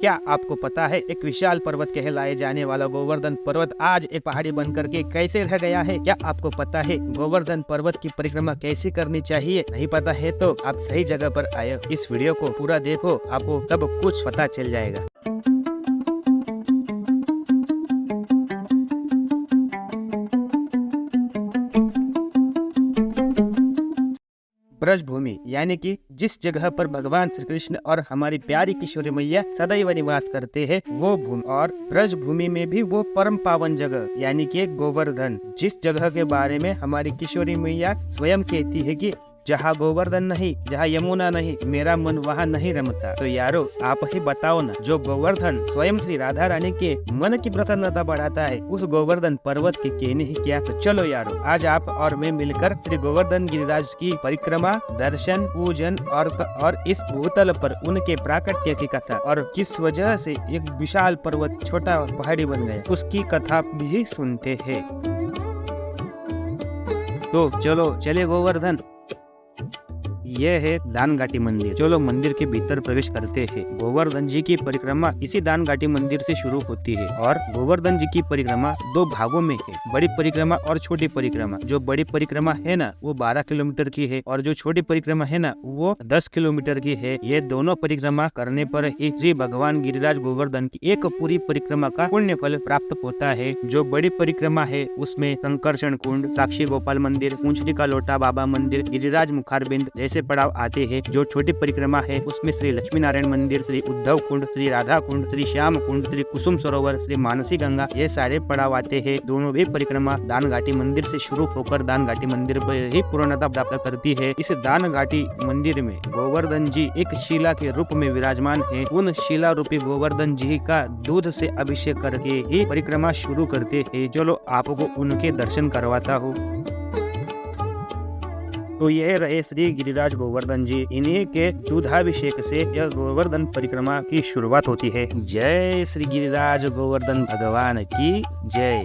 क्या आपको पता है एक विशाल पर्वत कहलाए जाने वाला गोवर्धन पर्वत आज एक पहाड़ी बनकर के कैसे रह गया है? क्या आपको पता है गोवर्धन पर्वत की परिक्रमा कैसे करनी चाहिए? नहीं पता है तो आप सही जगह पर आए हो। इस वीडियो को पूरा देखो, आपको सब कुछ पता चल जाएगा। ब्रजभूमि यानी कि जिस जगह पर भगवान श्री कृष्ण और हमारी प्यारी किशोरी मैया सदैव निवास करते हैं वो भूमि, और ब्रजभूमि में भी वो परम पावन जगह यानी कि गोवर्धन, जिस जगह के बारे में हमारी किशोरी मैया स्वयं कहती है कि जहाँ गोवर्धन नहीं, जहाँ यमुना नहीं, मेरा मन वहाँ नहीं रमता। तो यारो आप ही बताओ ना, जो गोवर्धन स्वयं श्री राधा रानी के मन की प्रसन्नता बढ़ाता है, उस गोवर्धन पर्वत के कहने ही क्या। तो चलो यारो, आज आप और मैं मिलकर श्री गोवर्धन गिरिराज की परिक्रमा, दर्शन, पूजन और इस भूतल पर उनके प्राकट्य की कथा और किस वजह से एक विशाल पर्वत छोटा पहाड़ी बन गया, उसकी कथा भी सुनते हैं। तो चलो चले गोवर्धन। यह है दानघाटी मंदिर। चलो मंदिर के भीतर प्रवेश करते हैं। गोवर्धन जी की परिक्रमा इसी दानघाटी मंदिर से शुरू होती है और गोवर्धन जी की परिक्रमा दो भागों में है, बड़ी परिक्रमा और छोटी परिक्रमा। जो बड़ी परिक्रमा है ना वो 12 किलोमीटर की है और जो छोटी परिक्रमा है ना वो 10 किलोमीटर की है। ये दोनों परिक्रमा करने पर ही श्री भगवान गिरिराज गोवर्धन की एक पूरी परिक्रमा का पुण्य फल प्राप्त होता है। जो बड़ी परिक्रमा है उसमें संकर्षण कुंड, साक्षी गोपाल मंदिर, पूंछली का लोटा बाबा मंदिर, गिरिराज मुखारबिंद जैसे पड़ाव आते हैं। जो छोटी परिक्रमा है उसमें श्री लक्ष्मी नारायण मंदिर, श्री उद्धव कुंड, श्री राधा कुंड, श्री श्याम कुंड, श्री कुसुम सरोवर, श्री मानसी गंगा, ये सारे पड़ाव आते हैं। दोनों भी परिक्रमा दानघाटी मंदिर से शुरू होकर दानघाटी मंदिर पर ही पूर्णता प्राप्त करती है। इस दानघाटी मंदिर में गोवर्धन जी एक शिला के रूप में विराजमान है। उन शिला रूपी गोवर्धन जी का दूध से अभिषेक करके ही परिक्रमा शुरू करते हैं। चलो आपको उनके दर्शन करवाता हूँ। तो यह रहे श्री गिरिराज गोवर्धन जी। इन्हीं के दूधाभिषेक से यह गोवर्धन परिक्रमा की शुरुआत होती है। जय श्री गिरिराज गोवर्धन भगवान की जय।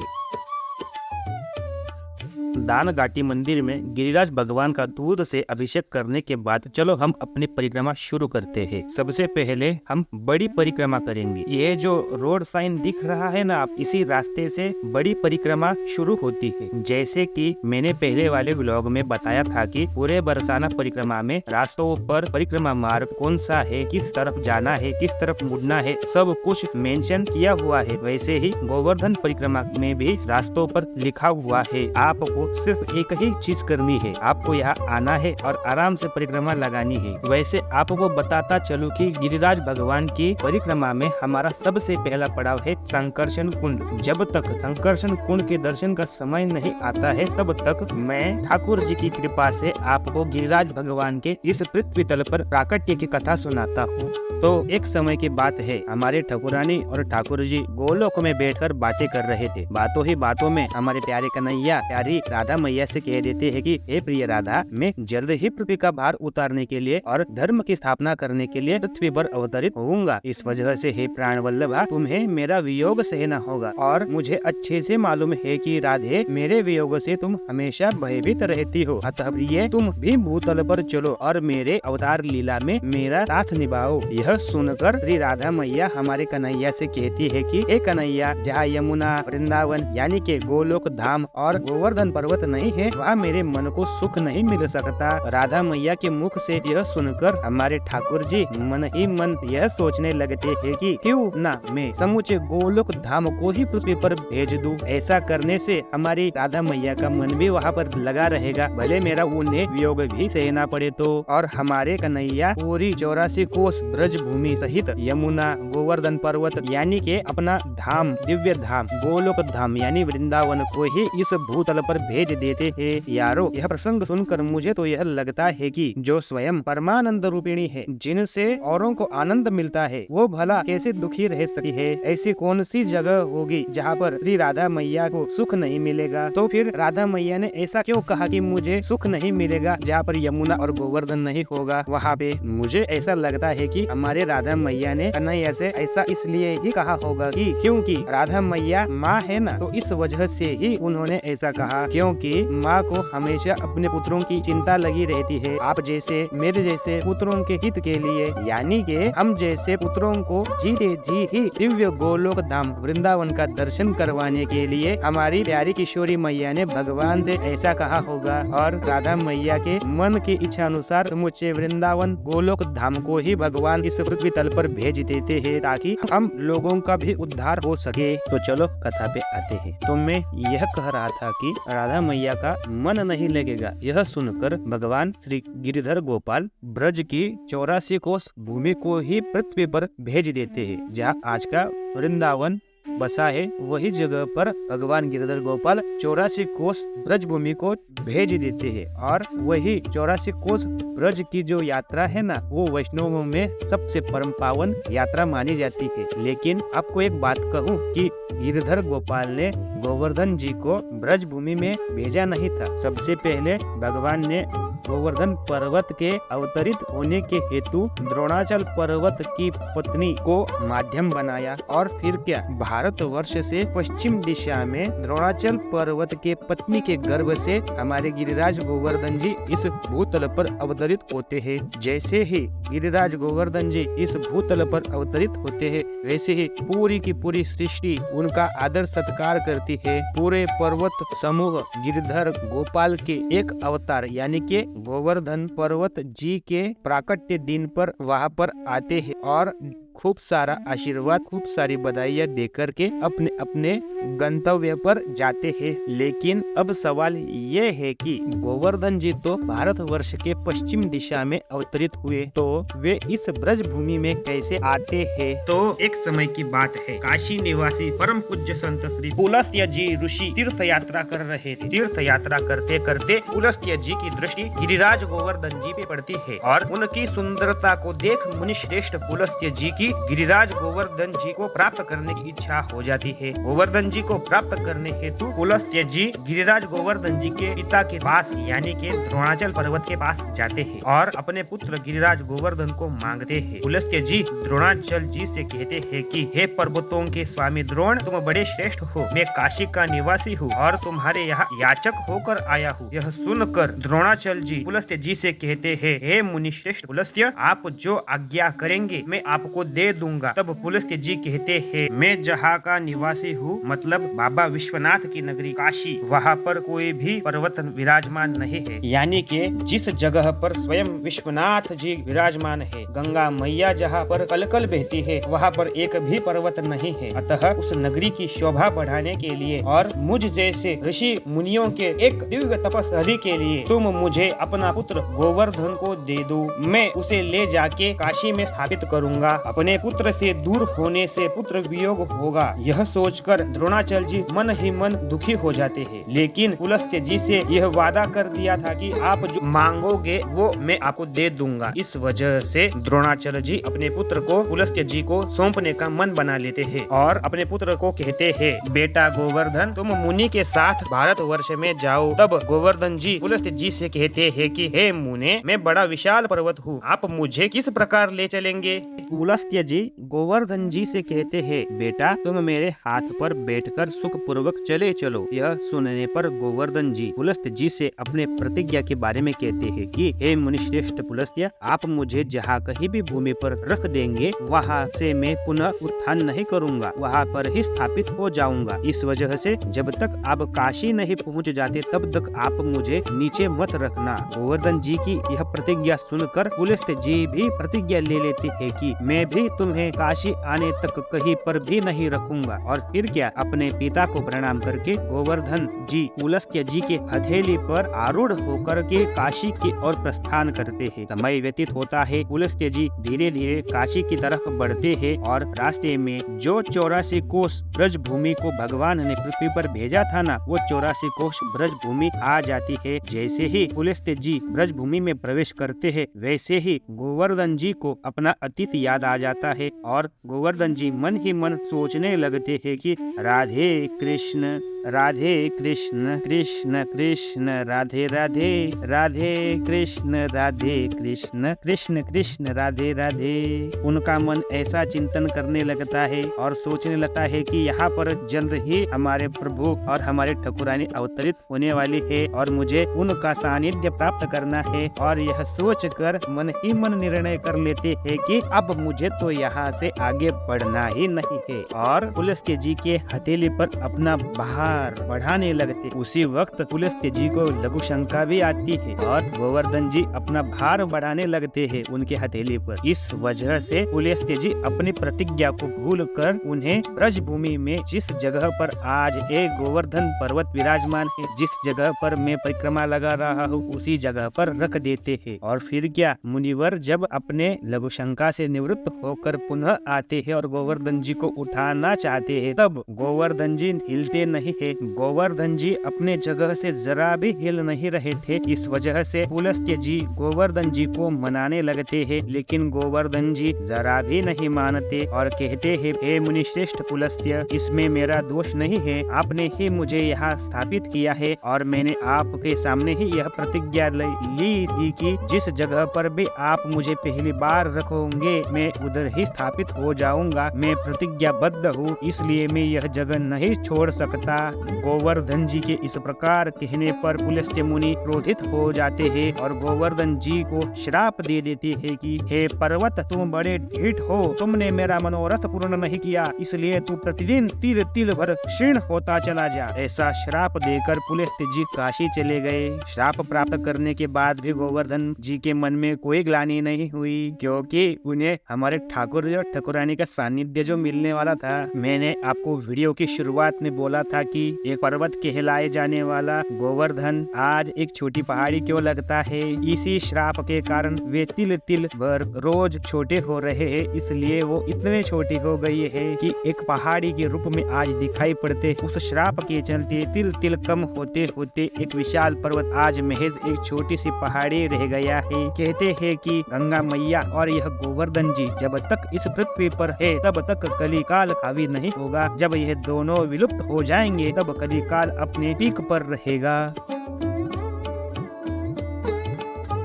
दानघाटी मंदिर में गिरिराज भगवान का दूध से अभिषेक करने के बाद चलो हम अपनी परिक्रमा शुरू करते हैं। सबसे पहले हम बड़ी परिक्रमा करेंगे। ये जो रोड साइन दिख रहा है ना, आप इसी रास्ते से बड़ी परिक्रमा शुरू होती है। जैसे कि मैंने पहले वाले व्लॉग में बताया था कि पूरे बरसाना परिक्रमा में रास्तों पर परिक्रमा मार्ग कौन सा है, किस तरफ जाना है, किस तरफ मुड़ना है, सब कुछ मेंशन किया हुआ है। वैसे ही गोवर्धन परिक्रमा में भी रास्तों पर लिखा हुआ है। आपको सिर्फ एक ही चीज करनी है, आपको यहाँ आना है और आराम से परिक्रमा लगानी है। वैसे आपको बताता चलूं कि गिरिराज भगवान की परिक्रमा में हमारा सबसे पहला पड़ाव है संकर्षण कुंड। जब तक संकर्षण कुंड के दर्शन का समय नहीं आता है तब तक मैं ठाकुर जी की कृपा से आपको गिरिराज भगवान के इस पृथ्वी तल पर प्राकट्य की कथा सुनाता हूँ। तो एक समय की बात है, हमारे ठाकुरानी और ठाकुर जी गोलोक में बैठकर बातें कर रहे थे। बातों ही बातों में हमारे प्यारे कन्हैया प्यारी राधा मैया से कह देते हैं कि हे प्रिय राधा, मैं जल्द ही पृथ्वी का भार उतारने के लिए और धर्म की स्थापना करने के लिए पृथ्वी पर अवतरित होऊंगा। इस वजह से हे प्राण वल्लभा, तुम्हें मेरा वियोग सहना होगा और मुझे अच्छे से मालूम है कि राधे, मेरे वियोग से तुम हमेशा भयभीत रहती हो। अतः प्रिय, तुम भी भूतल पर चलो और मेरे अवतार लीला में मेरा साथ निभाओ। यह सुनकर श्री राधा मैया हमारे कन्हैया से कहती है कि हे कन्हैया, जहाँ यमुना, वृंदावन यानी के गोलोक धाम और गोवर्धन पर्वत नहीं है, वहाँ मेरे मन को सुख नहीं मिल सकता। राधा मैया के मुख से यह सुनकर हमारे ठाकुर जी मन ही मन यह सोचने लगते हैं कि क्यों ना मैं समूचे गोलोक धाम को ही पृथ्वी पर भेज दूं। ऐसा करने से हमारी राधा मैया का मन भी वहाँ पर लगा रहेगा, भले मेरा उन्हें वियोग भी सहना पड़े तो। और हमारे कन्हैया पूरी 84 कोस ब्रज भूमि सहित यमुना, गोवर्धन पर्वत यानी के अपना धाम, दिव्य धाम गोलोक धाम यानी वृंदावन को ही इस भूतल पर भेज देते हैं। यारो, यह प्रसंग सुनकर मुझे तो यह लगता है कि जो स्वयं परमानंद रूपिणी है, जिनसे औरों को आनंद मिलता है, वो भला कैसे दुखी रह सकती है। ऐसी कौन सी जगह होगी जहाँ पर श्री राधा मैया को सुख नहीं मिलेगा। तो फिर राधा मैया ने ऐसा क्यों कहा कि मुझे सुख नहीं मिलेगा जहाँ पर यमुना और गोवर्धन नहीं होगा। वहाँ पे मुझे ऐसा लगता है कि हमारे राधा मैया ने कन्हैया से ऐसा इसलिए ही कहा होगा कि क्योंकि राधा मैया माँ है ना, तो इस वजह से ही उन्होंने ऐसा कहा। क्यों क्योंकि माँ को हमेशा अपने पुत्रों की चिंता लगी रहती है। आप जैसे मेरे जैसे पुत्रों के हित के लिए, यानी कि हम जैसे पुत्रों को जीते जी ही दिव्य गोलोक धाम वृंदावन का दर्शन करवाने के लिए हमारी प्यारी किशोरी मैया ने भगवान से ऐसा कहा होगा, और राधा मैया के मन की इच्छा अनुसार मुझे वृंदावन गोलोक धाम को ही भगवान इस पृथ्वी तल पर भेज देते हैं ताकि हम लोगों का भी उद्धार हो सके। तो चलो कथा पे आते हैं। तो मैं यह कह रहा था कि राधा मैया का मन नहीं लगेगा, यह सुनकर भगवान श्री गिरिधर गोपाल ब्रज की 84 कोस भूमि को ही पृथ्वी पर भेज देते हैं। जहाँ आज का वृंदावन बसा है, वही जगह पर भगवान गिरिधर गोपाल 84 कोस ब्रज भूमि को भेज देते हैं। और वही 84 कोस ब्रज की जो यात्रा है ना, वो वैष्णवों में सबसे परम पावन यात्रा मानी जाती है। लेकिन आपको एक बात कहूँ कि गिरिधर गोपाल ने गोवर्धन जी को ब्रज भूमि में भेजा नहीं था। सबसे पहले भगवान ने गोवर्धन पर्वत के अवतरित होने के हेतु द्रोणाचल पर्वत की पत्नी को माध्यम बनाया, और फिर क्या, भारतवर्ष से पश्चिम दिशा में द्रोणाचल पर्वत के पत्नी के गर्भ से हमारे गिरिराज गोवर्धन जी इस भूतल पर अवतरित होते हैं। जैसे ही गिरिराज गोवर्धन जी इस भूतल पर अवतरित होते हैं, वैसे ही पूरी की पूरी सृष्टि उनका आदर सत्कार करती है। पूरे पर्वत समूह गिरिधर गोपाल के एक अवतार यानी के गोवर्धन पर्वत जी के प्राकट्य दिन पर वहाँ पर आते हैं और खूब सारा आशीर्वाद, खूब सारी बधाइयाँ देकर के अपने अपने गंतव्य पर जाते हैं। लेकिन अब सवाल ये है कि गोवर्धन जी तो भारतवर्ष के पश्चिम दिशा में अवतरित हुए, तो वे इस ब्रज भूमि में कैसे आते हैं? तो एक समय की बात है, काशी निवासी परम पूज्य संत श्री पुलस्त्य जी ऋषि तीर्थ यात्रा कर रहे थे। तीर्थ यात्रा करते करते पुलस्त्य जी की दृष्टि गिरिराज गोवर्धन जी पे पड़ती है, और उनकी सुंदरता को देख मुनि श्रेष्ठ पुलस्त्य जी की गिरिराज गोवर्धन जी को प्राप्त करने की इच्छा हो जाती है। गोवर्धन जी को प्राप्त करने हेतु पुलस्त्य जी गिरिराज गोवर्धन जी के पिता के पास यानी के द्रोणाचल पर्वत के पास जाते हैं और अपने पुत्र गिरिराज गोवर्धन को मांगते हैं। पुलस्त्य जी द्रोणाचल जी से कहते हैं कि हे पर्वतों के स्वामी द्रोण, तुम बड़े श्रेष्ठ हो। मैं काशी का निवासी हूँ और तुम्हारे यहाँ याचक होकर आया हूँ। यह सुनकर द्रोणाचल जी पुलस्त्य जी से कहते हैं, हे मुनि श्रेष्ठ पुलस्त्य, आप जो आज्ञा करेंगे मैं आपको दे दूंगा। तब पुलस्त्य जी कहते हैं, मैं जहाँ का निवासी हूँ, मतलब बाबा विश्वनाथ की नगरी काशी, वहाँ पर कोई भी पर्वत विराजमान नहीं है। यानी कि जिस जगह पर स्वयं विश्वनाथ जी विराजमान है, गंगा मैया जहाँ पर कलकल बहती है, वहाँ पर एक भी पर्वत नहीं है। अतः उस नगरी की शोभा बढ़ाने के लिए और मुझ जैसे ऋषि मुनियों के एक दिव्य तपस्या के लिए तुम मुझे अपना पुत्र गोवर्धन को दे दो। मैं उसे ले जाके काशी में स्थापित करूंगा। अपने पुत्र से दूर होने से पुत्र वियोग होगा। यह सोचकर द्रोणाचल जी मन ही मन दुखी हो जाते हैं। लेकिन पुलस्त्य जी से यह वादा कर दिया था कि आप जो मांगोगे वो मैं आपको दे दूंगा। इस वजह से द्रोणाचल जी अपने पुत्र को पुलस्त्य जी को सौंपने का मन बना लेते हैं और अपने पुत्र को कहते हैं, बेटा गोवर्धन, तुम मुनि के साथ भारतवर्ष में जाओ। तब गोवर्धन जी पुलस्त्य जी से कहते हैं कि हे मुने, मैं बड़ा विशाल पर्वत हूँ, आप मुझे किस प्रकार ले चलेंगे? पुलस्त्य जी गोवर्धन जी से कहते हैं, बेटा तुम मेरे हाथ पर बैठकर सुख पूर्वक चले चलो। यह सुनने पर गोवर्धन जी पुलस्त्य जी से अपने प्रतिज्ञा के बारे में कहते हैं कि हे मुनिश्रेष्ठ पुलस्त्य, आप मुझे जहाँ कहीं भी भूमि पर रख देंगे वहाँ से मैं पुनः उत्थान नहीं करूँगा, वहाँ पर ही स्थापित हो जाऊंगा। इस वजह से जब तक आप काशी नहीं पहुँच जाते तब तक आप मुझे नीचे मत रखना। गोवर्धन जी की यह प्रतिज्ञा सुनकर पुलस्त्य जी भी प्रतिज्ञा ले लेते हैं कि मैं भी तुम्हें काशी आने तक कहीं पर भी नहीं रखूंगा। और फिर क्या, अपने पिता को प्रणाम करके गोवर्धन जी पुलस्त्य जी के हथेली पर आरूढ़ होकर के काशी की ओर प्रस्थान करते हैं। समय व्यतीत होता है, पुलस्त्य जी धीरे धीरे काशी की तरफ बढ़ते हैं और रास्ते में जो 84 कोस ब्रज भूमि को भगवान ने पृथ्वी पर भेजा था ना, वो 84 कोस ब्रज भूमि आ जाती है। जैसे ही पुलस्त्य जी ब्रज भूमि में प्रवेश करते हैं, वैसे ही गोवर्धन जी को अपना अतीत याद आ जाता है और गोवर्धन जी मन ही मन सोचने लगते हैं कि राधे कृष्ण राधे कृष्ण कृष्ण कृष्ण राधे राधे, राधे कृष्ण कृष्ण कृष्ण राधे राधे। उनका मन ऐसा चिंतन करने लगता है और सोचने लगता है कि यहाँ पर जल्द ही हमारे प्रभु और हमारे ठाकुरानी अवतरित होने वाली है और मुझे उनका सानिध्य प्राप्त करना है। और यह सोच कर मन ही मन निर्णय कर लेते हैं कि अब मुझे तो यहाँ से आगे बढ़ना ही नहीं है और पुलस्त्य जी के हथेली पर अपना भार बढ़ाने लगते। उसी वक्त पुलस्त्य जी को लघु शंका भी आती है और गोवर्धन जी अपना भार बढ़ाने लगते हैं उनके हथेली पर। इस वजह से पुलस्त्य जी अपनी प्रतिज्ञा को भूल कर उन्हें ब्रज भूमि में जिस जगह पर आज एक गोवर्धन पर्वत विराजमान है, जिस जगह पर मैं परिक्रमा लगा रहा हूँ, उसी जगह पर रख देते हैं। और फिर क्या, मुनिवर जब अपने लघु शंका से निवृत्त होकर पुनः आते हैं और गोवर्धन जी को उठाना चाहते हैं, तब गोवर्धन जी हिलते नहीं है। गोवर्धन जी अपने जगह से जरा भी हिल नहीं रहे थे। इस वजह से पुलस्त्य जी गोवर्धन जी को मनाने लगते हैं, लेकिन गोवर्धन जी जरा भी नहीं मानते और कहते हैं, हे मुनिश्रेष्ठ पुलस्त्य, इसमें मेरा दोष नहीं है। आपने ही मुझे यहाँ स्थापित किया है और मैंने आपके सामने ही यह प्रतिज्ञा ली थी कि जिस जगह पर भी आप मुझे पहली बार रखोगे मैं उधर ही स्थापित हो जाऊंगा। मैं प्रतिज्ञाबद्ध हूँ, इसलिए मैं यह जगह नहीं छोड़ सकता। गोवर्धन जी के इस प्रकार कहने पर पुलस्त्य मुनि क्रोधित हो जाते हैं और गोवर्धन जी को श्राप दे देते हैं कि हे पर्वत, तुम बड़े ढीठ हो, तुमने मेरा मनोरथ पूर्ण नहीं किया, इसलिए तू प्रतिदिन तिल तिल भर क्षीण होता चला जा। ऐसा श्राप देकर पुलस्त्य जी काशी चले गए। श्राप प्राप्त करने के बाद भी गोवर्धन जी के मन में कोई ग्लानि नहीं हुई, क्योंकि उन्हें हमारे ठाकुर और ठाकुरानी का सानिध्य जो मिलने वाला था। मैंने आपको वीडियो की शुरुआत में बोला था कि एक पर्वत कहलाए जाने वाला गोवर्धन आज एक छोटी पहाड़ी क्यों लगता है। इसी श्राप के कारण वे तिल तिल भर रोज छोटे हो रहे हैं, इसलिए वो इतने छोटी हो गई है कि एक पहाड़ी के रूप में आज दिखाई पड़ते। उस श्राप के चलते तिल तिल कम होते होते एक विशाल पर्वत आज महज एक छोटी सी पहाड़ी रह गया है। कहते हैं कि गंगा मैया और यह गोवर्धन जी जब तक इस पृथ्वी पर है तब तक कलिकाल हावी नहीं होगा। जब यह दोनों विलुप्त हो जाएंगे तब कलिकाल अपने पीक पर रहेगा।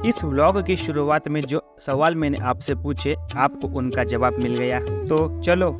इस व्लॉग की शुरुआत में जो सवाल मैंने आपसे पूछे, आपको उनका जवाब मिल गया। तो चलो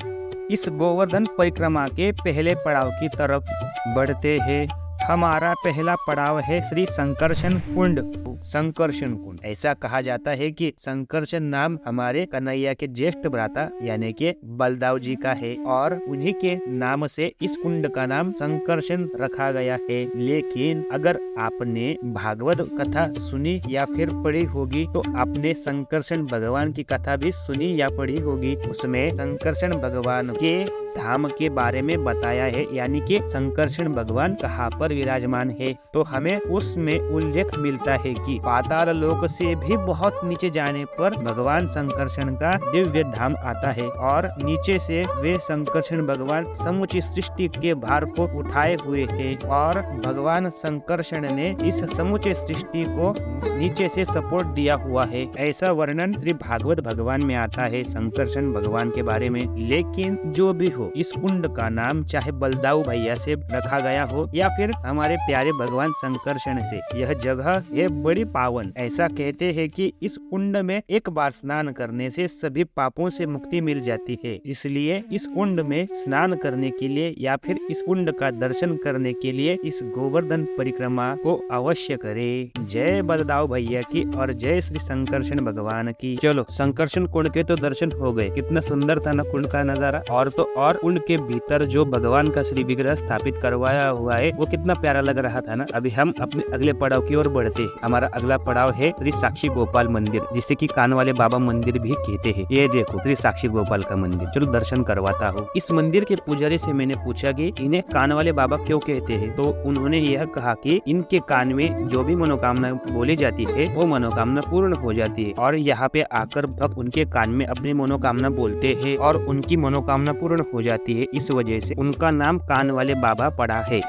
इस गोवर्धन परिक्रमा के पहले पड़ाव की तरफ बढ़ते हैं। हमारा पहला पड़ाव है श्री संकर्षण कुंड। संकर्षण कुंड, ऐसा कहा जाता है कि संकर्षण नाम हमारे कन्हैया के ज्येष्ठ भ्राता यानी के बलदाव जी का है और उन्हीं के नाम से इस कुंड का नाम संकर्षण रखा गया है। लेकिन अगर आपने भागवत कथा सुनी या फिर पढ़ी होगी तो आपने संकर्षण भगवान की कथा भी सुनी या पढ़ी होगी। उसमें संकर्षण भगवान के धाम के बारे में बताया है, यानी कि संकर्षण भगवान कहाँ पर विराजमान है। तो हमें उसमें उल्लेख मिलता है कि पाताल लोक से भी बहुत नीचे जाने पर भगवान संकर्षण का दिव्य धाम आता है और नीचे से वे संकर्षण भगवान समुची सृष्टि के भार को उठाए हुए है और भगवान संकर्षण ने इस समुचे सृष्टि को नीचे से सपोर्ट दिया हुआ है। ऐसा वर्णन श्री भागवत भगवान में आता है संकर्षण भगवान के बारे में। लेकिन जो भी हो, इस कुंड का नाम चाहे बलदाऊ भैया से रखा गया हो या फिर हमारे प्यारे भगवान संकर्षण से, यह जगह है बड़ी पावन। ऐसा कहते हैं कि इस कुंड में एक बार स्नान करने से सभी पापों से मुक्ति मिल जाती है। इसलिए इस कुंड में स्नान करने के लिए या फिर इस कुंड का दर्शन करने के लिए इस गोवर्धन परिक्रमा को अवश्य करें। जय बलदाऊ भैया की और जय श्री संकर्षण भगवान की। चलो संकर्षण कुंड के तो दर्शन हो गए। कितना सुंदर था ना कुंड का नजारा। और कुंड के भीतर जो भगवान का श्री विग्रह स्थापित करवाया हुआ है वो कितना प्यारा लग रहा था ना। अभी हम अपने अगले पड़ाव की ओर बढ़ते हैं। हमारा अगला पड़ाव है श्री साक्षी गोपाल मंदिर, जिसे कि कान वाले बाबा मंदिर भी कहते हैं। ये देखो श्री साक्षी गोपाल का मंदिर, चलो दर्शन करवाता हूँ। इस मंदिर के पुजारी से मैंने पूछा कि इन्हें कान वाले बाबा क्यों कहते हैं, तो उन्होंने यह कहा कि इनके कान में जो भी मनोकामना बोली जाती है वो मनोकामना पूर्ण हो जाती है और यहाँ पे आकर भक्त उनके कान में अपनी मनोकामना बोलते हैं और उनकी मनोकामना पूर्ण हो जाती है। इस वजह से उनका नाम कान वाले बाबा पड़ा है।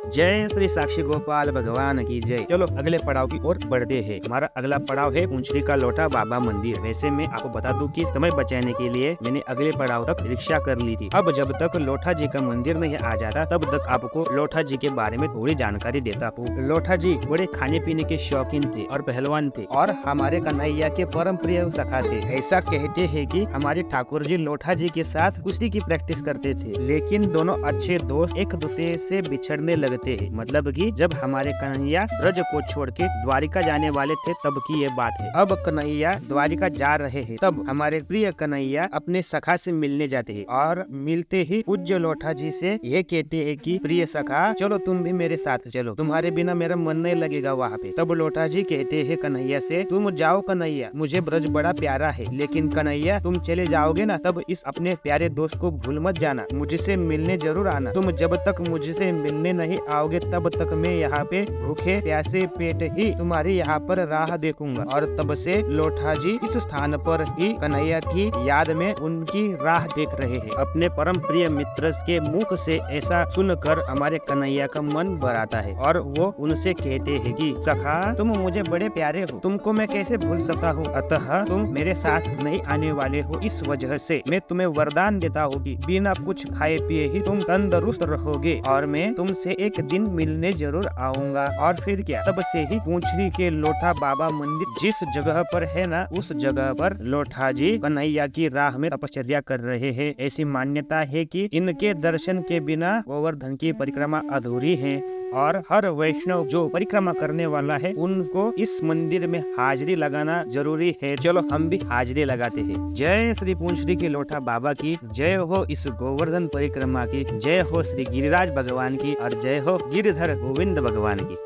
जय श्री साक्षी गोपाल भगवान की जय। चलो अगले पड़ाव की ओर बढ़ते हैं। हमारा अगला पड़ाव है पूंछड़ी का लोटा बाबा मंदिर। वैसे मैं आपको बता दूं कि समय बचाने के लिए मैंने अगले पड़ाव तक रिक्शा कर ली थी। अब जब तक लोठा जी का मंदिर नहीं आ जाता तब तक आपको लोठा जी के बारे में थोड़ी जानकारी देता हूँ। लोठा जी बड़े खाने पीने के शौकीन थे और पहलवान थे और हमारे कन्हैया के परम प्रिय सखा थे। ऐसा कहते हैं कि हमारे ठाकुर जी लोठा जी के साथ कुश्ती की प्रैक्टिस करते थे, लेकिन दोनों अच्छे दोस्त एक दूसरे से बिछड़ने लगते हैं। मतलब कि जब हमारे कन्हैया ब्रज को छोड़ के द्वारिका जाने वाले थे तब की ये बात है। अब कन्हैया द्वारिका जा रहे हैं, तब हमारे प्रिय कन्हैया अपने सखा से मिलने जाते हैं और मिलते ही पूज्य लोठा जी से ये कहते हैं कि प्रिय सखा चलो तुम भी मेरे साथ चलो, तुम्हारे बिना मेरा मन नहीं लगेगा वहाँ पे। तब लोठा जी कहते हैं कन्हैया से तुम जाओ कन्हैया, मुझे ब्रज बड़ा प्यारा है, लेकिन कन्हैया तुम चले जाओगे ना तब इस अपने प्यारे दोस्त को भूल मत जाना, मुझसे मिलने जरूर आना। तुम जब तक मुझसे मिलने नहीं आओगे तब तक मैं यहाँ पे भूखे प्यासे पेट ही तुम्हारी यहाँ पर राह देखूंगा। और तब से लोठा जी इस स्थान पर ही कन्हैया की याद में उनकी राह देख रहे हैं। अपने परम प्रिय मित्र के मुख से ऐसा सुनकर हमारे कन्हैया का मन भर आता है और वो उनसे कहते हैं कि सखा तुम मुझे बड़े प्यारे हो, तुमको मैं कैसे भूल सकता हूँ, अतः तुम मेरे साथ नहीं आने वाले हो, इस वजह से मैं तुम्हें वरदान देता हूँ कि बिना कुछ खाए पिए ही तुम तंदुरुस्त रहोगे और मैं तुमसे एक दिन मिलने जरूर आऊंगा। और फिर क्या, तब से ही पूंछड़ी के लोठा बाबा मंदिर जिस जगह पर है ना, उस जगह पर लोठा जी कन्हैया की राह में तपस्या कर रहे हैं। ऐसी मान्यता है कि इनके दर्शन के बिना गोवर्धन की परिक्रमा अधूरी है और हर वैष्णव जो परिक्रमा करने वाला है उनको इस मंदिर में हाजिरी लगाना जरूरी है। चलो हम भी हाजिरी लगाते हैं। जय श्री पूंछड़ी के लोठा बाबा की जय हो, इस गोवर्धन परिक्रमा की जय हो, श्री गिरिराज भगवान की और जय हो गिरिधर गोविंद भगवान की।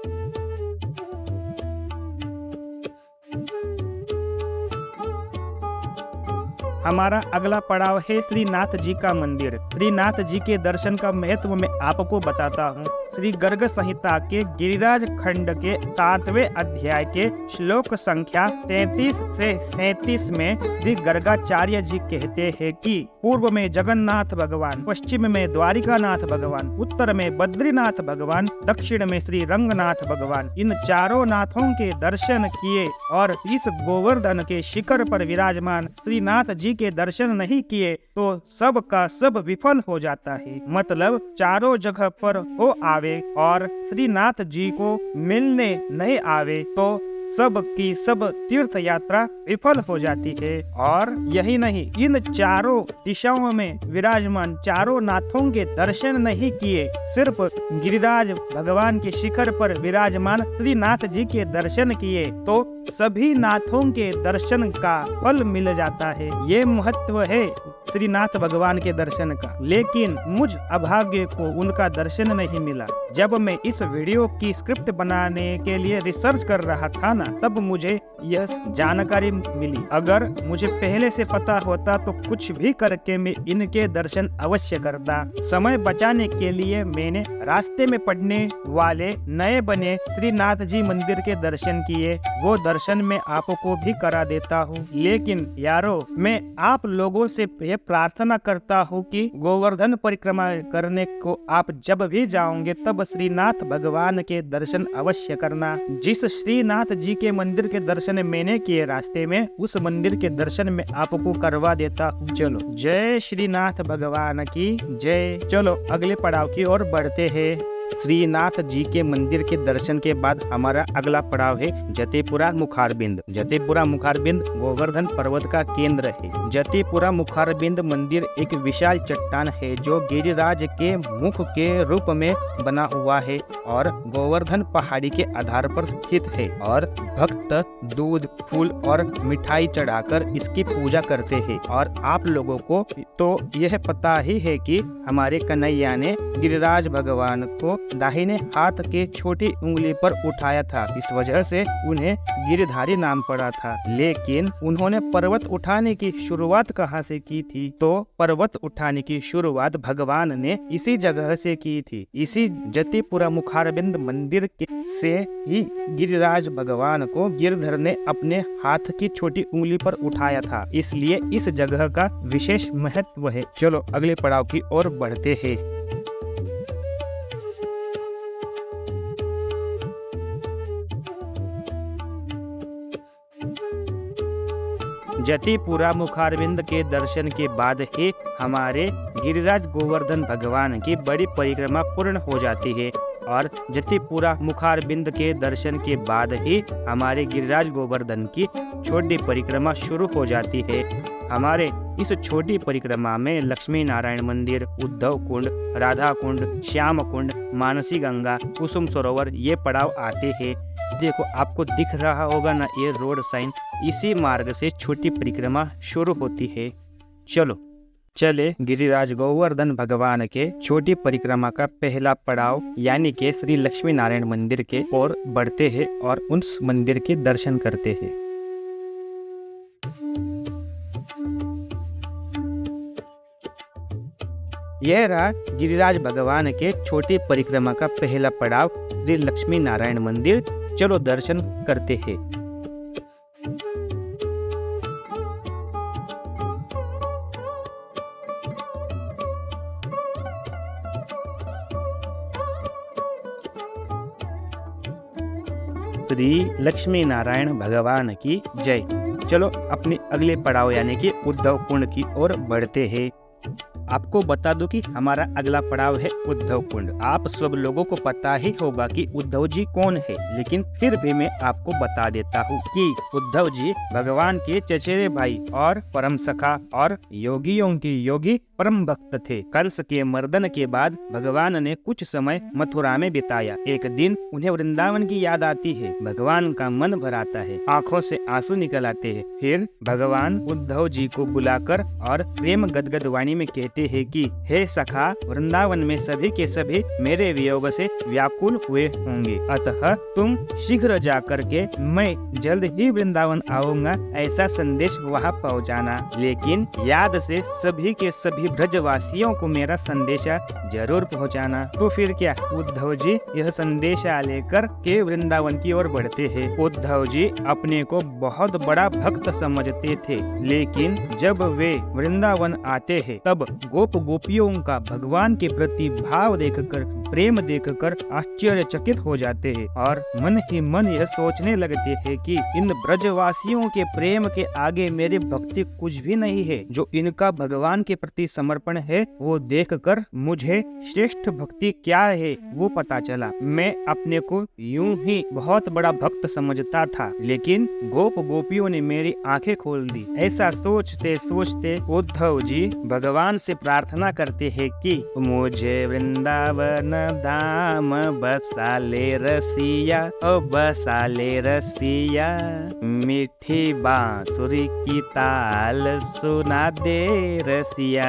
हमारा अगला पड़ाव है श्रीनाथ जी का मंदिर। श्रीनाथ जी के दर्शन का महत्व मैं आपको बताता हूँ। श्री गर्ग संहिता के गिरिराज खंड के 7वें अध्याय के श्लोक संख्या 33 से 37 में श्री गर्गाचार्य जी कहते हैं कि पूर्व में जगन्नाथ भगवान, पश्चिम में द्वारिकानाथ भगवान, उत्तर में बद्रीनाथ भगवान, दक्षिण में श्री रंगनाथ भगवान, इन चारों नाथों के दर्शन किए और इस गोवर्धन के शिखर पर विराजमान श्रीनाथ जी के दर्शन नहीं किए तो सब का सब विफल हो जाता है। मतलब चारों जगह पर हो आवे और श्रीनाथ जी को मिलने नहीं आवे तो सब की सब तीर्थ यात्रा विफल हो जाती है। और यही नहीं, इन चारों दिशाओं में विराजमान चारों नाथों के दर्शन नहीं किए, सिर्फ गिरिराज भगवान के शिखर पर विराजमान श्रीनाथ जी के दर्शन किए तो सभी नाथों के दर्शन का फल मिल जाता है। ये महत्व है श्रीनाथ भगवान के दर्शन का। लेकिन मुझ अभाग्य को उनका दर्शन नहीं मिला। जब मैं इस वीडियो की स्क्रिप्ट बनाने के लिए रिसर्च कर रहा था ना, तब मुझे यह जानकारी मिली। अगर मुझे पहले से पता होता तो कुछ भी करके मैं इनके दर्शन अवश्य करता। समय बचाने के लिए मैंने रास्ते में पड़ने वाले नए बने श्रीनाथ जी मंदिर के दर्शन किए। वो दर्शन मैं आपको भी करा देता हूँ। लेकिन यारो, मैं आप लोगों से यह प्रार्थना करता हूँ कि गोवर्धन परिक्रमा करने को आप जब भी जाओगे तब श्रीनाथ भगवान के दर्शन अवश्य करना। जिस श्रीनाथ जी के मंदिर के दर्शन मैंने किए रास्ते में, उस मंदिर के दर्शन में आपको करवा देता हूँ। चलो जय श्रीनाथ भगवान की जय। चलो अगले पड़ाव की ओर बढ़ते हैं। श्रीनाथ जी के मंदिर के दर्शन के बाद हमारा अगला पड़ाव है जतेपुरा मुखारबिंद। जतेपुरा मुखारबिंद गोवर्धन पर्वत का केंद्र है। जतेपुरा मुखारबिंद मंदिर एक विशाल चट्टान है जो गिरिराज के मुख के रूप में बना हुआ है और गोवर्धन पहाड़ी के आधार पर स्थित है और भक्त दूध, फूल और मिठाई चढ़ाकर इसकी पूजा करते हैं। और आप लोगों को तो यह पता ही है कि हमारे कन्हैया ने गिरिराज भगवान को दाहिने हाथ के छोटी उंगली पर उठाया था, इस वजह से उन्हें गिरधारी नाम पड़ा था। लेकिन उन्होंने पर्वत उठाने की शुरुआत कहाँ से की थी? तो पर्वत उठाने की शुरुआत भगवान ने इसी जगह से की थी। इसी जतिपुरा मुखारबिंद मंदिर से ही गिरिराज भगवान को गिरधर ने अपने हाथ की छोटी उंगली पर उठाया था, इसलिए इस जगह का विशेष महत्व है। चलो अगले पड़ाव की ओर बढ़ते हैं। जतिपुरा मुखारविंद के दर्शन के बाद ही हमारे गिरिराज गोवर्धन भगवान की बड़ी परिक्रमा पूर्ण हो जाती है और जतिपुरा मुखारविंद के दर्शन के बाद ही हमारे गिरिराज गोवर्धन की छोटी परिक्रमा शुरू हो जाती है। हमारे इस छोटी परिक्रमा में लक्ष्मी नारायण मंदिर, उद्धव कुंड, राधा कुंड, श्याम कुंड, मानसी गंगा, कुसुम सरोवर ये पड़ाव आते हैं। देखो आपको दिख रहा होगा ना ये रोड साइन, इसी मार्ग से छोटी परिक्रमा शुरू होती है। चले गिरिराज गोवर्धन भगवान के छोटी परिक्रमा का पहला पड़ाव यानी के श्री लक्ष्मी नारायण मंदिर के ओर बढ़ते हैं और उस मंदिर के दर्शन करते हैं। यह रहा गिरिराज भगवान के छोटी परिक्रमा का पहला पड़ाव श्री लक्ष्मी नारायण मंदिर। चलो दर्शन करते हैं। श्री लक्ष्मी नारायण भगवान की जय। चलो अपने अगले पड़ाव यानी कि उद्धव कुंड की ओर बढ़ते हैं। आपको बता दूं कि हमारा अगला पड़ाव है उद्धव कुंड। आप सब लोगों को पता ही होगा कि उद्धव जी कौन है, लेकिन फिर भी मैं आपको बता देता हूँ कि उद्धव जी भगवान के चचेरे भाई और परम सखा और योगियों के योगी परम भक्त थे। कंस के मर्दन के बाद भगवान ने कुछ समय मथुरा में बिताया। एक दिन उन्हें वृंदावन की याद आती है। भगवान का मन भर आता है, आंखों से आंसू निकल आते हैं। फिर भगवान उद्धव जी को बुलाकर और प्रेम गदगद वाणी में कहते हैं कि हे सखा, वृंदावन में सभी के सभी मेरे वियोग से व्याकुल हुए होंगे, अतः तुम शीघ्र जाकर के मैं जल्द ही वृंदावन आऊंगा ऐसा संदेश वहाँ पहुँचाना। लेकिन याद से सभी के सभी ब्रजवासियों को मेरा संदेशा जरूर पहुँचाना। तो फिर क्या, उद्धव जी यह संदेशा लेकर के वृंदावन की ओर बढ़ते हैं। उद्धव जी अपने को बहुत बड़ा भक्त समझते थे, लेकिन जब वे वृंदावन आते हैं तब गोप गोपियों का भगवान के प्रति भाव देखकर, प्रेम देखकर आश्चर्यचकित हो जाते हैं और मन ही मन यह सोचने लगते हैं कि इन ब्रजवासियों के प्रेम के आगे मेरी भक्ति कुछ भी नहीं है। जो इनका भगवान के प्रति समर्पण है वो देखकर मुझे श्रेष्ठ भक्ति क्या है वो पता चला। मैं अपने को यूं ही बहुत बड़ा भक्त समझता था, लेकिन गोप गोपियों ने मेरी आंखें खोल दी। ऐसा सोचते सोचते उद्धव जी भगवान से प्रार्थना करते हैं कि मुझे वृंदावन धाम बसा ले रसिया, ओ बसा ले रसिया, मीठी बांसुरी की ताल सुना दे रसिया।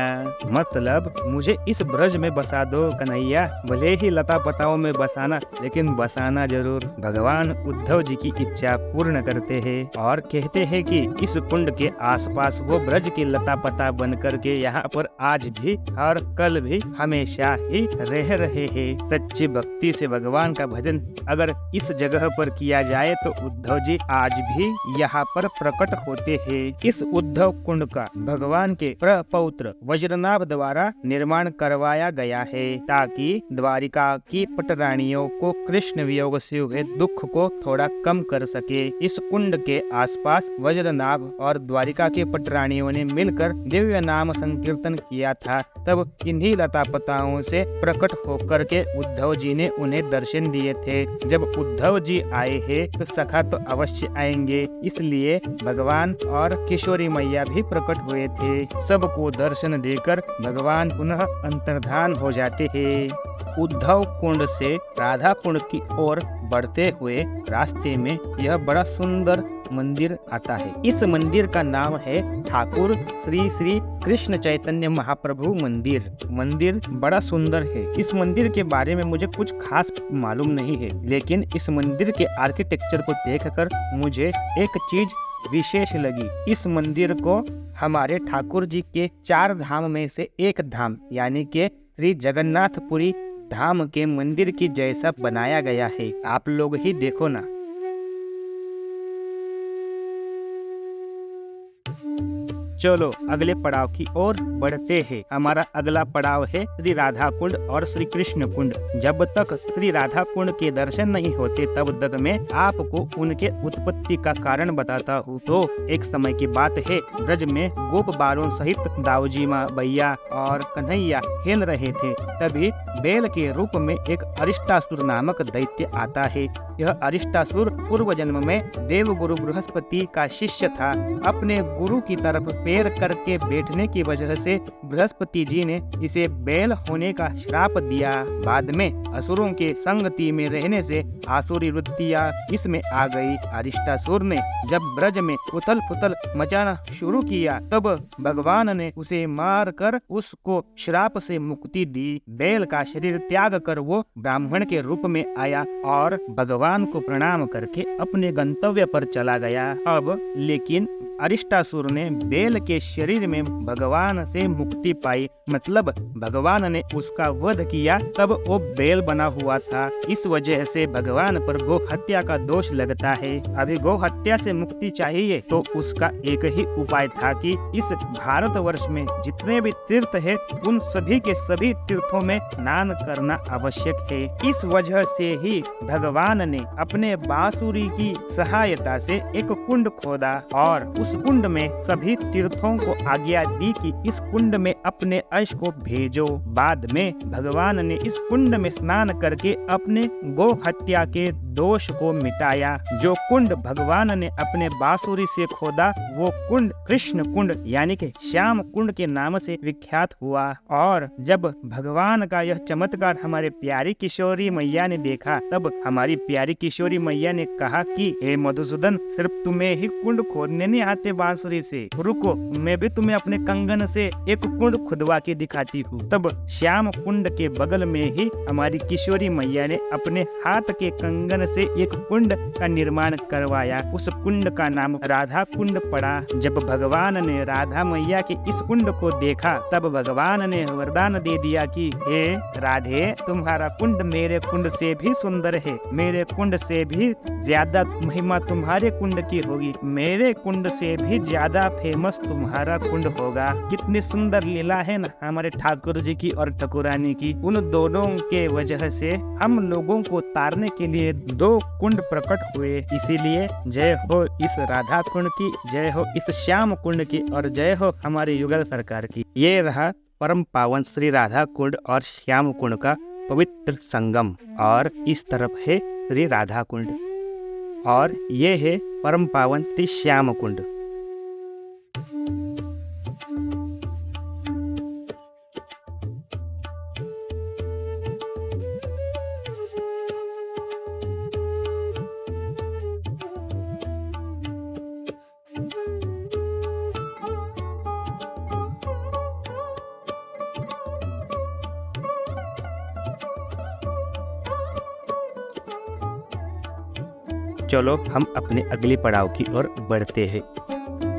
मतलब मुझे इस ब्रज में बसा दो कन्हैया, भले ही लता पताओं में बसाना, लेकिन बसाना जरूर। भगवान उद्धव जी की इच्छा पूर्ण करते हैं और कहते हैं कि इस कुंड के आसपास वो ब्रज के लता पता बन करके यहाँ पर आज भी और कल भी हमेशा ही रह रहे हैं। सच्ची भक्ति से भगवान का भजन अगर इस जगह पर किया जाए तो उद्धव जी आज भी यहाँ पर प्रकट होते हैं। इस उद्धव कुंड का भगवान के प्रपौत्र वज्रनाभ द्वारा निर्माण करवाया गया है ताकि द्वारिका की पटरानियों को कृष्ण वियोग से हुए दुख को थोड़ा कम कर सके। इस कुंड के आसपास वज्रनाभ और द्वारिका के पटरानियों ने मिलकर दिव्य नाम संकीर्तन किया था। तब इन्हीं लता पताओं से प्रकट होकर के उद्धव जी ने उन्हें दर्शन दिए थे। जब उद्धव जी आए हैं तो सखा तो अवश्य आएंगे, इसलिए भगवान और किशोरी मैया भी प्रकट हुए थे। सबको दर्शन देकर भगवान पुनः अंतर्धान हो जाते हैं। उद्धव कुंड से राधा कुंड की ओर बढ़ते हुए रास्ते में यह बड़ा सुंदर मंदिर आता है। इस मंदिर का नाम है ठाकुर श्री श्री कृष्ण चैतन्य महाप्रभु मंदिर। मंदिर बड़ा सुंदर है। इस मंदिर के बारे में मुझे कुछ खास मालूम नहीं है, लेकिन इस मंदिर के आर्किटेक्चर को देखकर मुझे एक चीज विशेष लगी। इस मंदिर को हमारे ठाकुर जी के 4 धाम में से एक धाम यानी के श्री जगन्नाथपुरी धाम के मंदिर की जैसा बनाया गया है। आप लोग ही देखो ना। चलो अगले पड़ाव की ओर बढ़ते हैं। हमारा अगला पड़ाव है श्री राधा कुंड और श्री कृष्ण कुंड। जब तक श्री राधा कुंड के दर्शन नहीं होते तब तक मैं आपको उनके उत्पत्ति का कारण बताता हूँ। तो एक समय की बात है, ब्रज में गोप बालों सहित दाऊजी माँ, भैया और कन्हैया खेल रहे थे। तभी बैल के रूप में एक अरिष्टासुर नामक दैत्य आता है। यह अरिष्टासुर पूर्व जन्म में देव गुरु बृहस्पति का शिष्य था। अपने गुरु की तरफ पैर करके बैठने की वजह से बृहस्पति जी ने इसे बैल होने का श्राप दिया। बाद में असुरों के संगति में रहने से आसुरी वृत्तियां इसमें आ गई। अरिष्टासुर ने जब ब्रज में उथल पुथल मचाना शुरू किया तब भगवान ने उसे मार कर उसको श्राप से मुक्ति दी। बैल का शरीर त्याग कर वो ब्राह्मण के रूप में आया और भगवान को प्रणाम करके अपने गंतव्य पर चला गया। अब लेकिन अरिष्टासुर ने बैल के शरीर में भगवान से मुक्ति पाई, मतलब भगवान ने उसका वध किया, तब वो बैल बना हुआ था। इस वजह से भगवान पर गौ हत्या का दोष लगता है। अभी गौ हत्या से मुक्ति चाहिए तो उसका एक ही उपाय था कि इस भारतवर्ष में जितने भी तीर्थ है उन सभी के सभी तीर्थों में स्नान करना आवश्यक है। इस वजह से ही भगवान ने अपने बांसुरी की सहायता से एक कुंड खोदा और उस कुंड में सभी तीर्थों को आज्ञा दी कि इस कुंड में अपने अंश को भेजो। बाद में भगवान ने इस कुंड में स्नान करके अपने गौ हत्या के दोष को मिटाया। जो कुंड भगवान ने अपने बांसुरी से खोदा वो कुंड कृष्ण कुंड यानी कि श्याम कुंड के नाम से विख्यात हुआ। और जब भगवान का यह चमत्कार हमारे प्यारी किशोरी मैया ने देखा तब हमारी प्यारी किशोरी मैया ने कहा कि हे मधुसूदन, सिर्फ तुम्हें ही कुंड खोदने नहीं आते बांसुरी से, रुको मैं भी तुम्हें अपने कंगन से एक कुंड खुदवा के दिखाती हूँ। तब श्याम कुंड के बगल में ही हमारी किशोरी मैया ने अपने हाथ के कंगन से एक कुंड का निर्माण करवाया। उस कुंड का नाम राधा कुंड पड़ा। जब भगवान ने राधा मैया के इस कुंड को देखा तब भगवान ने वरदान दे दिया कि हे राधे, तुम्हारा कुंड मेरे कुंड से भी सुंदर है, मेरे कुंड से भी ज्यादा महिमा तुम्हारे कुंड की होगी, मेरे कुंड से भी ज्यादा फेमस तुम्हारा कुंड होगा। कितनी सुंदर लीला है ना हमारे ठाकुर जी की और ठाकुरानी की। उन दोनों के वजह से हम लोगों को तारने के लिए दो कुंड प्रकट हुए। इसीलिए जय हो इस राधा कुंड की, जय हो इस श्याम कुंड की और जय हो हमारे युगल सरकार की। ये रहा परम पावन श्री राधा कुंड और श्याम कुंड का पवित्र संगम और इस तरफ है श्री राधा कुंड और ये है परम पावन श्री श्याम कुंड। चलो हम अपने अगले पड़ाव की ओर बढ़ते हैं।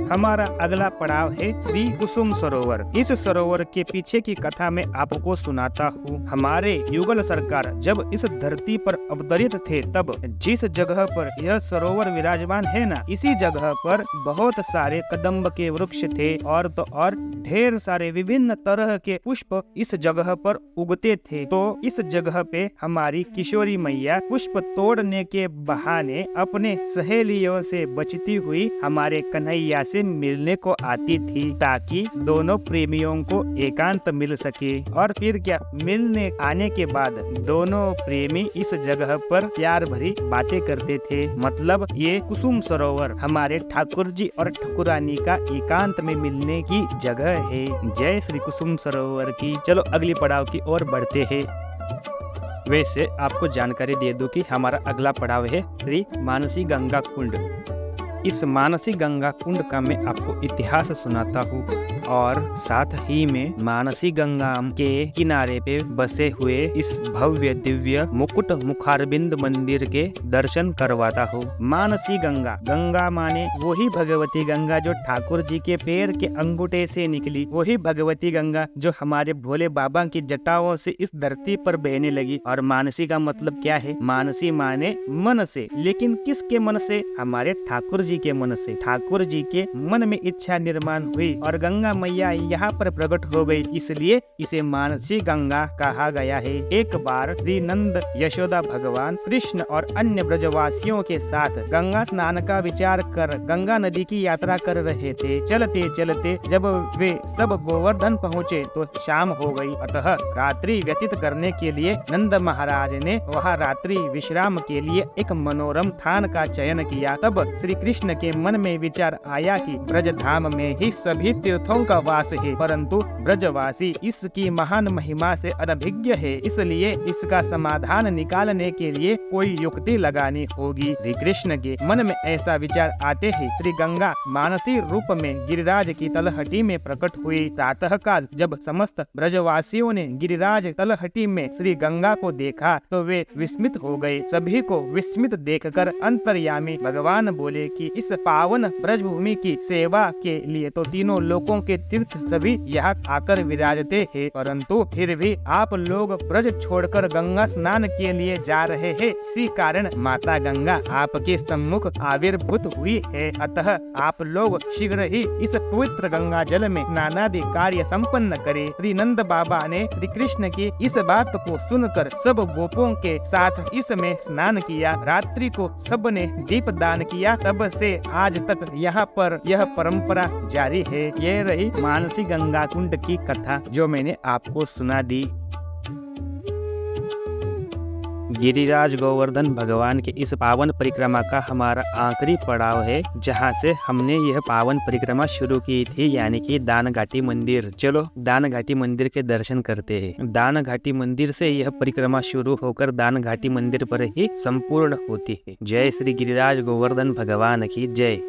हमारा अगला पड़ाव है श्री कुसुम सरोवर। इस सरोवर के पीछे की कथा मैं आपको सुनाता हूँ। हमारे युगल सरकार जब इस धरती पर अवतरित थे तब जिस जगह पर यह सरोवर विराजमान है ना, इसी जगह पर बहुत सारे कदम्ब के वृक्ष थे और तो और ढेर सारे विभिन्न तरह के पुष्प इस जगह पर उगते थे। तो इस जगह पे हमारी किशोरी मैया पुष्प तोड़ने के बहाने अपने सहेलियों से बचती हुई हमारे कन्हैया से मिलने को आती थी ताकि दोनों प्रेमियों को एकांत मिल सके। और फिर क्या, मिलने आने के बाद दोनों प्रेमी इस जगह पर प्यार भरी बातें करते थे। मतलब ये कुसुम सरोवर हमारे ठाकुर जी और ठाकुरानी का एकांत में मिलने की जगह है। जय श्री कुसुम सरोवर की। चलो अगली पड़ाव की ओर बढ़ते हैं। वैसे आपको जानकारी दे दूं कि हमारा अगला पड़ाव है श्री मानसी गंगा कुंड। इस मानसी गंगा कुंड का मैं आपको इतिहास सुनाता हूँ और साथ ही में मानसी गंगा के किनारे पे बसे हुए इस भव्य दिव्य मुकुट मुखारबिंद मंदिर के दर्शन करवाता हूँ। मानसी गंगा, गंगा माने वही भगवती गंगा जो ठाकुर जी के पैर के अंगूठे से निकली, वही भगवती गंगा जो हमारे भोले बाबा की जटाओं से इस धरती पर बहने लगी। और मानसी का मतलब क्या है? मानसी माने मन से, लेकिन किसके मन से? हमारे ठाकुर जी के मन से। ठाकुर जी के मन में इच्छा निर्माण हुई और गंगा मैया यहाँ पर प्रकट हो गई, इसलिए इसे मानसी गंगा कहा गया है। एक बार श्री नंद यशोदा भगवान कृष्ण और अन्य ब्रजवासियों के साथ गंगा स्नान का विचार कर गंगा नदी की यात्रा कर रहे थे। चलते चलते जब वे सब गोवर्धन पहुँचे तो शाम हो गई, अतः रात्रि व्यतीत करने के लिए नंद महाराज ने वहाँ रात्रि विश्राम के लिए एक मनोरम स्थान का चयन किया। तब श्री कृष्ण के मन में विचार आया कि ब्रज धाम में ही सभी तीर्थों का वास है, परंतु ब्रजवासी इसकी महान महिमा से अनभिज्ञ है, इसलिए इसका समाधान निकालने के लिए कोई युक्ति लगानी होगी। श्री कृष्ण के मन में ऐसा विचार आते ही श्री गंगा मानसी रूप में गिरिराज की तलहटी में प्रकट हुई। प्रातः काल जब समस्त ब्रजवासियों ने गिरिराज तलहटी में श्री गंगा को देखा तो वे विस्मित हो गए। सभी को विस्मित देखकर अंतर्यामी भगवान बोले कि इस पावन ब्रजभूमि की सेवा के लिए तो तीनों लोकों के तीर्थ सभी यहाँ आकर विराजते हैं, परंतु फिर भी आप लोग ब्रज छोड़कर गंगा स्नान के लिए जा रहे हैं। इसी कारण माता गंगा आपके सम्मुख आविर्भूत हुई है, अतः आप लोग शीघ्र ही इस पवित्र गंगा जल में स्नानादि कार्य संपन्न करें। श्री नंद बाबा ने श्री कृष्ण की इस बात को सुनकर सब गोपों के साथ इसमें स्नान किया। रात्रि को सब ने दीप दान किया, तब से आज तक यहाँ पर यह परंपरा जारी है। ये रही मानसी गंगा कुंड की कथा जो मैंने आपको सुना दी। गिरिराज गोवर्धन भगवान के इस पावन परिक्रमा का हमारा आखिरी पड़ाव है, जहाँ से हमने यह पावन परिक्रमा शुरू की थी, यानी कि दान घाटी मंदिर। चलो दान घाटी मंदिर के दर्शन करते हैं। दान घाटी मंदिर से यह परिक्रमा शुरू होकर दान घाटी मंदिर पर ही संपूर्ण होती है। जय श्री गिरिराज गोवर्धन भगवान की जय।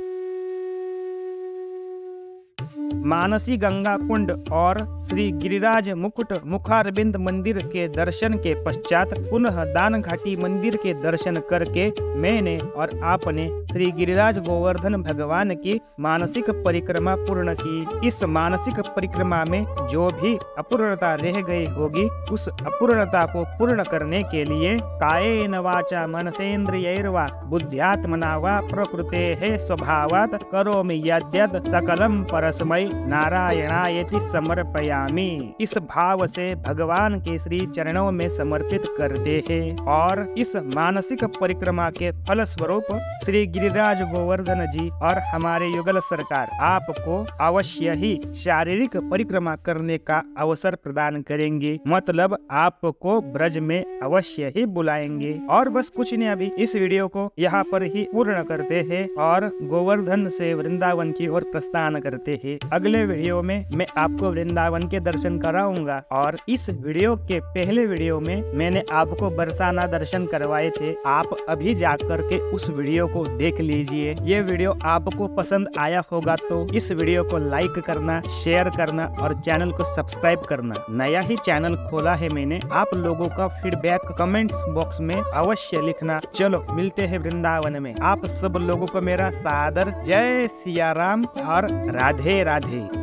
मानसी गंगा कुंड और श्री गिरिराज मुकुट मुखारविंद मंदिर के दर्शन के पश्चात पुनः दान घाटी मंदिर के दर्शन करके मैंने और आपने श्री गिरिराज गोवर्धन भगवान की मानसिक परिक्रमा पूर्ण की। इस मानसिक परिक्रमा में जो भी अपूर्णता रह गई होगी, उस अपूर्णता को पूर्ण करने के लिए कायेन वाचा मनसेन्द्रियैर्वा बुद्ध्यात्मना वा प्रकृतेः स्वभावात् करोमि यद्यद् सकलं परस्मै नारायणायति समर्पयामि। इस भाव से भगवान के श्री चरणों में समर्पित करते हैं और इस मानसिक परिक्रमा के फल स्वरूप श्री गिरिराज गोवर्धन जी और हमारे युगल सरकार आपको अवश्य ही शारीरिक परिक्रमा करने का अवसर प्रदान करेंगे, मतलब आपको ब्रज में अवश्य ही बुलाएंगे। और बस कुछ नहीं, अभी इस वीडियो को यहाँ पर ही पूर्ण करते हैं और गोवर्धन से वृंदावन की ओर प्रस्थान करते हैं। अगले वीडियो में मैं आपको वृंदावन के दर्शन कराऊंगा और इस वीडियो के पहले वीडियो में मैंने आपको बरसाना दर्शन करवाए थे। आप अभी जाकर के उस वीडियो को देख लीजिए। ये वीडियो आपको पसंद आया होगा तो इस वीडियो को लाइक करना, शेयर करना और चैनल को सब्सक्राइब करना। नया ही चैनल खोला है मैंने, आप लोगों का फीडबैक कमेंट्स बॉक्स में अवश्य लिखना। चलो मिलते हैं वृंदावन में। आप सब लोगों को मेरा सादर जय सिया राम और राधे राधे।